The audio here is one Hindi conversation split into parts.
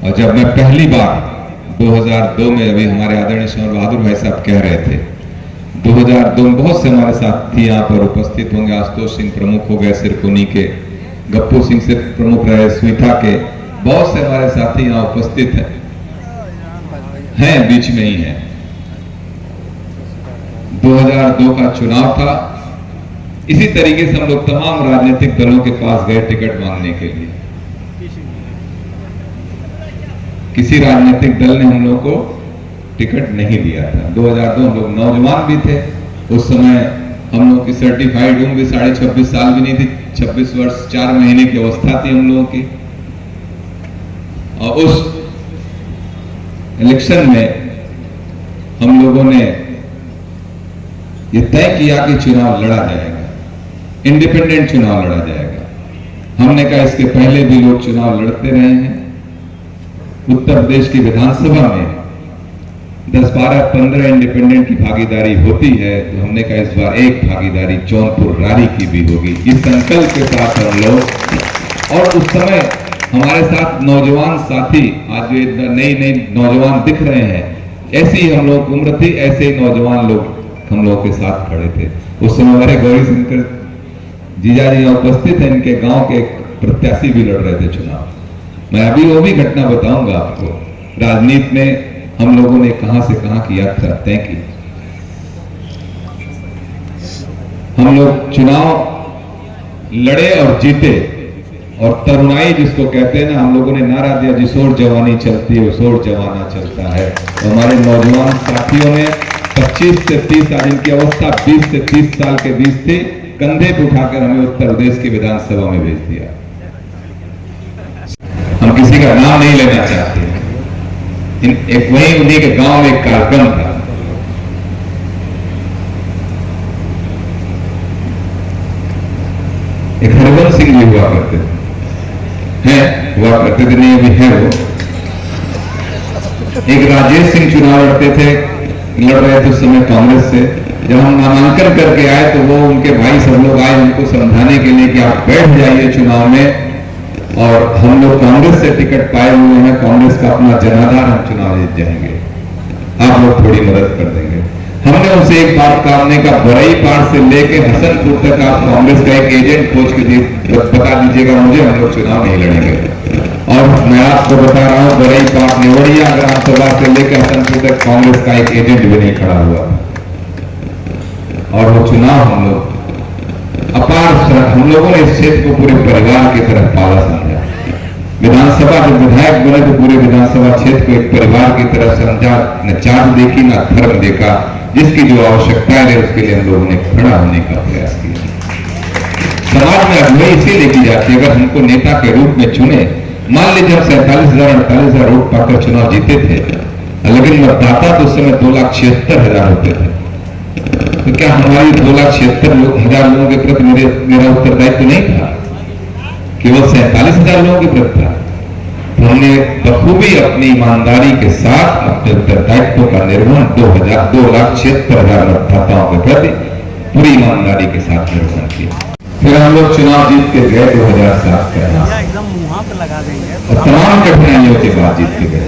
और जब मैं पहली बार 2002 में, अभी हमारे आदरणीय समर बहादुर भाई साहब कह रहे थे, 2002 में बहुत से हमारे साथी यहाँ पर उपस्थित होंगे। आशुतोष सिंह प्रमुख हो गए सिरकोनी के, गप्पू सिंह से प्रमुख रहे स्वीठा के, बहुत से हमारे साथी यहाँ उपस्थित हैं, बीच में ही हैं। 2002 का चुनाव था। इसी तरीके से हम लोग तमाम राजनीतिक दलों के पास गए टिकट मांगने के लिए। किसी राजनीतिक दल ने हम लोग को टिकट नहीं दिया था। 2002 हम लोग नौजवान भी थे, उस समय हम लोग की सर्टिफाइड उम्र भी 26.5 साल भी नहीं थी, 26 वर्ष 4 महीने की अवस्था थी हम लोगों की। और उस इलेक्शन में हम लोगों ने ये तय किया कि चुनाव लड़ा जाएगा, इंडिपेंडेंट चुनाव लड़ा जाएगा। हमने कहा इसके पहले भी लोग चुनाव लड़ते रहे हैं। उत्तर प्रदेश की विधानसभा में 10, 12, 15 इंडिपेंडेंट की भागीदारी होती है, तो हमने कहा इस बार एक भागीदारी जौनपुर रारी की भी होगी। इस संकल्प के साथ हम लोग, और उस समय हमारे साथ नौजवान साथी, आज जो नई नौजवान दिख रहे हैं, ऐसी हम लोग उम्र थी, ऐसे नौजवान लोग हम लोग के साथ खड़े थे। उस समय हमारे गौरी शंकर जीजा जी उपस्थित है, इनके गांव के प्रत्याशी भी लड़ रहे थे चुनाव। मैं अभी वो भी घटना बताऊंगा आपको। राजनीति में हम लोगों ने कहां से कहां की यात्रा तय की। हम लोग चुनाव लड़े और जीते, और तरुणाई जिसको कहते हैं ना, हम लोगों ने नारा दिया, जिसोर जवानी चलती है उसोर जवाना चलता है। तो हमारे नौजवान साथियों ने 25 से 30 साल, इनकी अवस्था 20 से 30 साल के बीच थी, कंधे पे उठाकर हमें उत्तर प्रदेश की विधानसभा में भेज दिया। हम किसी का नाम नहीं लेना चाहते। एक वही उन्हीं के गांव में एक कार्यक्रम था, एक हरबंस सिंह जी हुआ करते थे, नहीं अभी है वो। एक राजेश सिंह चुनाव लड़ते थे, लड़ रहे थे उस समय कांग्रेस से। जब हम नामांकन करके आए तो वो उनके भाई सब लोग आए उनको समझाने के लिए कि आप बैठ जाइए चुनाव में, और हम लोग कांग्रेस से टिकट पाए हुए हैं, कांग्रेस का अपना जनाधार, हम चुनाव जीत जाएंगे, आप लोग थोड़ी मदद कर देंगे। हमने उनसे एक बात कहा, हमने कहा बरई पार से लेके हसनपुर तक आप कांग्रेस का एक एजेंट खोज के बता दीजिएगा मुझे, हम लोग चुनाव नहीं लड़ेंगे। और मैं आपको बता रहा हूं, बरई पार नेवड़िया ग्राम सभा से लेकर हसनपुर तक कांग्रेस का एक एजेंट भी नहीं खड़ा हुआ, और वो चुनाव हम लोग अपार, हम लोगों ने इस क्षेत्र को पूरे परिवार की तरह पाला समझा। विधानसभा जब विधायक बने तो पूरे विधानसभा क्षेत्र को एक परिवार की तरह समझा, न जात देखी न धर्म देखा, जिसकी जो आवश्यकता है उसके लिए हम लोगों ने खड़ा होने का प्रयास किया। समाज में अगुवाई इसीलिए की जाती है, अगर हमको नेता के रूप में चुने, मान लीजिए हम 47,000-48,000 वोट पाकर चुनाव जीते थे, लेकिन मतदाता तो उस समय 2,76,000 होते थे, तो क्या हमारी 2,76,000 लोगों के प्रति मेरा उत्तरदायित्व नहीं था? केवल 47,000 लोगों के प्रति था। तो हमने बखूबी अपनी ईमानदारी के साथ अपने उत्तरदायित्व का निर्वहन 2,76,000 मतदाताओं के प्रति पूरी ईमानदारी के साथ निर्वहन किया। फिर हम लोग चुनाव जीत के गए 2007 के और तमाम कठिनाइयों के बाद जीत के गए।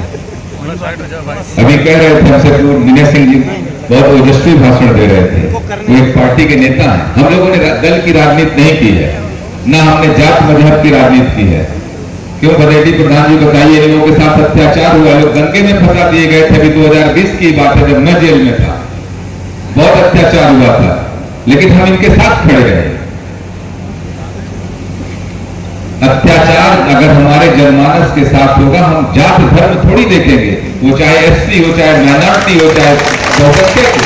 अभी कह रहे थे हमसे विनय सिंह जी बहुत ओजस्वी भाषण दे रहे थे, वो एक पार्टी के नेता हैं। हम लोगों ने दल की राजनीति नहीं की है, ना हमने जात मजहब की राजनीति की है। क्यों भदेठी प्रधान जी बताइए, इन लोगों के साथ अत्याचार हुआ, लोग दंगे में फंसा दिए गए थे। अभी 2020 की बात है, जब मैं जेल में था, बहुत अत्याचार हुआ था, लेकिन हम इनके साथ खड़े रहे। अत्याचार अगर हमारे जनमानस के साथ होगा, हम जात धर्म थोड़ी देखेंगे, वो चाहे एससी हो, चाहे माइनॉरिटी हो, चाहे बहुसंख्यक हो,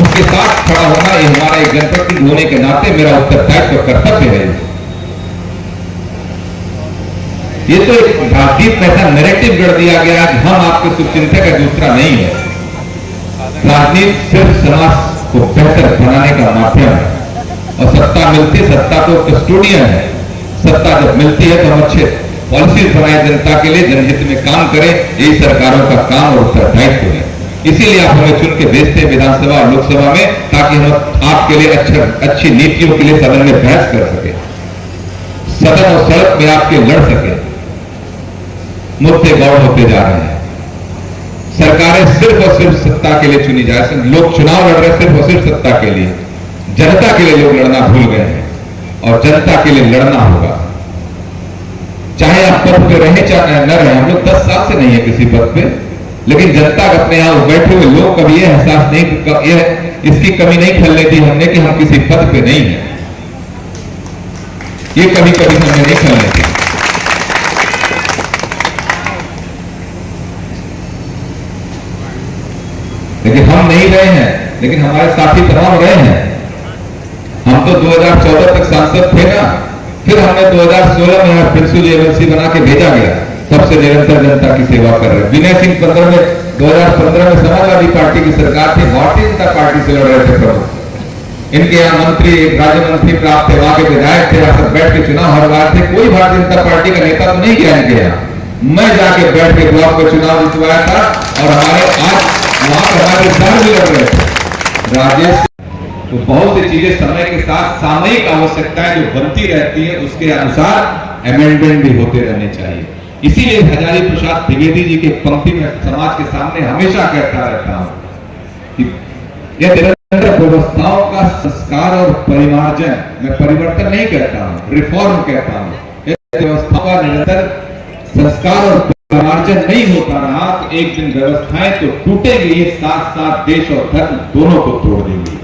उसके साथ खड़ा होना ये हमारा एक जनप्रतिनिधि होने के नाते मेरा उत्तरदायित्व कर्तव्य है। ये तो एक राजनीति में ऐसा नैरेटिव गढ़ दिया गया कि हम आपके शुभचिंतक है, दूसरा नहीं है। राजनीति सिर्फ समाज को बेहतर बनाने का माध्यम है, और सत्ता मिलती, सत्ता तो कस्टोडियन है। सत्ता जब मिलती है तो हम अच्छे पॉलिसीज बनाए जनता के लिए, जनहित में काम करें, यही सरकारों का काम और उत्तरदायित्व है। इसीलिए आप हमें चुन के भेजते हैं विधानसभा और लोकसभा में, ताकि हम आपके लिए अच्छी नीतियों के लिए सदन में बहस कर सके, सदन और सड़क में आपके लड़ सके। मुद्दे गौड़ होते जा रहे हैं। सरकारें सिर्फ और सिर्फ सत्ता के लिए चुनी जा रही, लोग चुनाव लड़ रहे हैं सिर्फ और सिर्फ सत्ता के लिए। जनता के लिए लोग लड़ना भूल गए हैं और जनता के लिए लड़ना होगा। चाहे आप पद पे रहे चाहे न रहे, हम लोग 10 साल से नहीं है किसी पद पे, लेकिन जनता अपने यहां बैठे हुए लोग कभी यह एहसास नहीं, इसकी कमी नहीं खलने दी हमने कि हम किसी पद पे नहीं है। ये कभी कभी हमने नहीं खलने दी। लेकिन हम नहीं रहे हैं, लेकिन हमारे साथी तमाम रहे हैं। हम तो 2014 तक सांसद थे ना, फिर हमने 2016 में प्रिंसिपल एमएलसी बना के भेजा गया, तब से निरंतर जनता की सेवा कर रहे हैं। विनय सिंह 2015 में समाजवादी पार्टी की सरकार थी, भारतीय जनता पार्टी से लड़ रहे थे प्रमुख। इनके यहाँ मंत्री, राज्य मंत्री प्राप्त थे, वहां के विधायक थे, यहाँ सब बैठ के चुनाव हरवाए थे। कोई भारतीय जनता पार्टी का नेता तो नहीं गया इनके यहाँ। मैं जाके बैठ के ब्लॉक में चुनाव जितवाया था और हमारे आज वहां पर हमारे विधायक भी लड़ रहे थे। राजेश, तो बहुत सी चीजें समय के साथ सामयिक आवश्यकताएं जो बनती रहती है उसके अनुसार अमेंडमेंट भी होते रहने चाहिए। इसीलिए हजारी प्रसाद द्विवेदी जी के पंक्ति में समाज के सामने हमेशा कहता रहता हूं कि यह निरंतर व्यवस्थाओं का संस्कार और परिमार्जन, मैं परिवर्तन नहीं कहता हूं, रिफॉर्म कहता हूं। व्यवस्थाओं का निरंतर संस्कार और परिमार्जन नहीं होता रहा तो एक दिन व्यवस्थाएं तो टूटेंगी, ये साथ साथ देश और धर्म दोनों को तोड़ देंगी।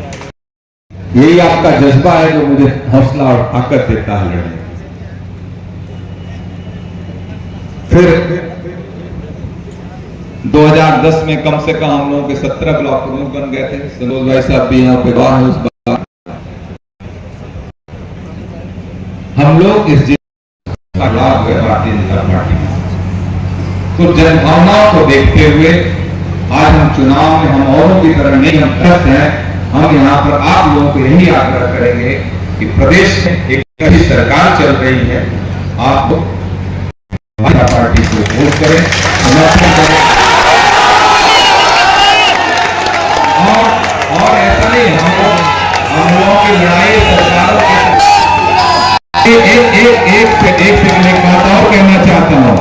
यही आपका जज्बा है जो मुझे हौसला और ताकत देता है लड़ने। फिर 2010 में कम से कम हम लोगों के 17 ब्लॉक प्रमुख बन गए थे। सनोज भाई साहब भी यहाँ पे बाहर उस बार हम लोग इस जिला का लाभ हुए भारतीय जनता पार्टी में। तो जनभावनाओं को देखते हुए आज हम चुनाव में हम औरों की तरह नहीं, हम त्रस्त हैं। हम यहाँ पर आप लोगों को यही आग्रह करेंगे कि प्रदेश में एक अच्छी सरकार चल रही है, आप भाजपा पार्टी को वोट करें, समर्थन करें। और ऐसा नहीं, हम लोगों की लड़ाई सरकारों के एक सेकंड एक बात और कहना चाहता हूँ।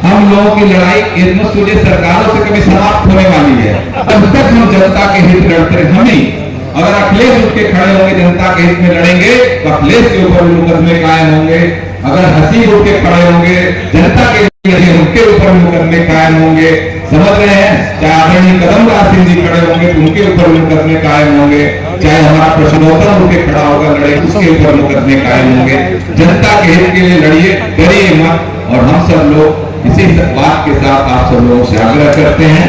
हम लोगों की लड़ाई इतनी सूझे सरकारों से कभी समाप्त होने वाली है। तब तक हम जनता के हित लड़ते रहे। हम ही अगर अखिलेश उठ के खड़े होंगे जनता के हित में लड़ेंगे तो अखिलेश के ऊपर मुकदमे कायम होंगे। अगर हसीब उठ के खड़े होंगे जनता के लिए उनके ऊपर मुकदमे कायम होंगे। समझ रहे हैं? चाहे आदरणीय कदमराज सिंह जी खड़े होंगे तो उनके ऊपर मुकदमे कायम होंगे। चाहे हमारा प्रश्नोत्तर उठ के खड़ा होगा लड़े, उसके ऊपर मुकदमे कायम होंगे। जनता के हित के लिए लड़िए, डरिए मत। और हम सब लोग इसी बात के साथ आप सब लोगों से आग्रह करते हैं।